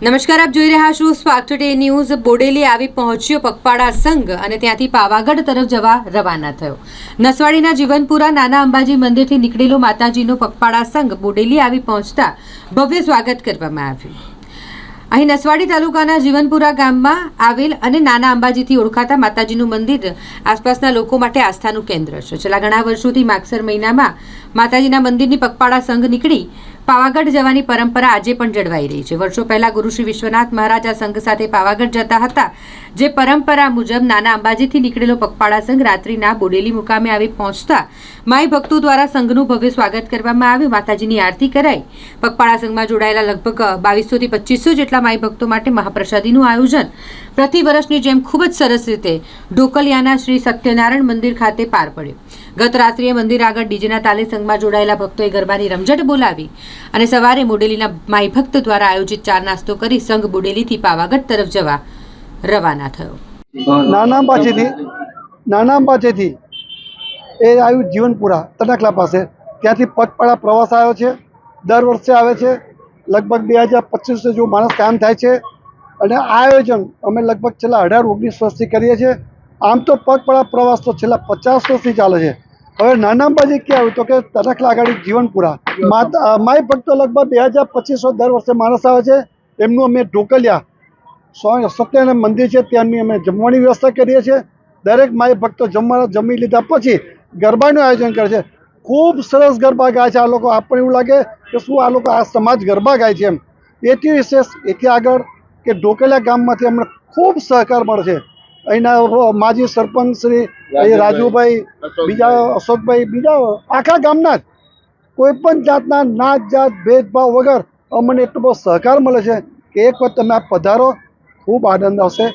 નમસ્કાર, આપ જોઈ રહ્યા છો સ્પાર્ક ટુડે ન્યૂઝ। બોડેલી આવી પહોંચ્યો પગપાળા સંઘ અને ત્યાંથી પાવાગઢ તરફ જવા રવાના થયો। નસવાડીના જીવનપુરા નાના અંબાજી મંદિરથી નીકળેલો માતાજીનો પગપાળા સંઘ બોડેલી આવી પહોંચતા ભવ્ય સ્વાગત કરવામાં આવ્યું। અહીં નસવાડી તાલુકાના જીવનપુરા ગામમાં આવેલ અને નાના અંબાજીથી ઓળખાતા માતાજીનું મંદિર આસપાસના લોકો માટે આસ્થાનું કેન્દ્ર છે। છેલ્લા ઘણા વર્ષોથી માગસર મહિનામાં માતાજીના મંદિરની પગપાળા સંઘ નીકળી પાવાગઢ જવાની પરંપરા આજે પણ જળવાઈ રહી છે। વર્ષો પહેલા ગુરુ શ્રી વિશ્વનાથ મહારાજ આ સંઘ સાથે પાવાગઢ જતા હતા, જે પરંપરા મુજબ નાના અંબાજીથી નીકળેલો પગપાળા સંઘ રાત્રિના બોડેલી મુકામે આવી પહોંચતા માઈ ભક્તો દ્વારા સંઘનું ભવ્ય સ્વાગત કરવામાં આવ્યું। માતાજીની આરતી કરાઈ। પગપાળા સંઘમાં જોડાયેલા લગભગ 2200 થી 2500 જેટલા માઈ ભક્તો માટે મહાપ્રસાદીનું આયોજન પ્રતિ વર્ષની જેમ ખૂબ જ સરસ રીતે ઢોકલિયાના શ્રી સત્યનારાયણ મંદિર ખાતે પાર પડ્યું। ગત રાત્રિએ મંદિર આગળ ડીજેના તાલે સંઘમાં જોડાયેલા ભક્તોએ ગરબાની રમઝટ બોલાવી અને સવારે બોડેલીના માઈ ભક્ત દ્વારા આયોજિત ચાર નાસ્તો કરી સંઘ બોડેલીથી પાવાગઢ તરફ જવા રવાના થયો। નાના અંબાજીથી એ આવ્યું જીવનપુરા તનકલા પાસે, ત્યાંથી પગપાળા પ્રવાસ આવ્યો છે। દર વર્ષે આવે છે। લગભગ 2025 જેવું માણસ કામ થાય છે અને આ આયોજન અમે લગભગ છેલ્લા 18-19 વર્ષથી કરીએ છીએ। આમ તો પગપાળા પ્રવાસ તો છેલ્લા 50 વર્ષથી ચાલે છે। હવે નાના અંબાજી ક્યાં આવ્યું તો કે તનકલા આગળ જીવનપુરા માઈ ભક્તો લગભગ 2025 દર વર્ષે માણસ આવે છે। એમનું અમે ઢોકલિયા સત્યનારાયણ મંદિર છે, ત્યાંની અમે જમવાની વ્યવસ્થા કરીએ છીએ। દરેક માઈ ભક્તો જમી લીધા પછી ગરબાનું આયોજન કરે છે। ખૂબ સરસ ગરબા ગાય છે આ લોકો। આપણને એવું લાગે કે શું આ લોકો આ સમાજ ગરબા ગાય છે એમ। એથી વિશેષ એથી આગળ કે ઢોકલિયા ગામમાંથી અમને ખૂબ સહકાર મળે છે। અહીંના માજી સરપંચ શ્રી રાજુભાઈ, બીજા અશોકભાઈ, બીજા આખા ગામના જ કોઈ પણ જાતના નાત જાત ભેદભાવ વગર અમને એટલો બધો સહકાર મળે છે કે એક વખત તમે આ પધારો, ખૂબ આનંદ આવશે।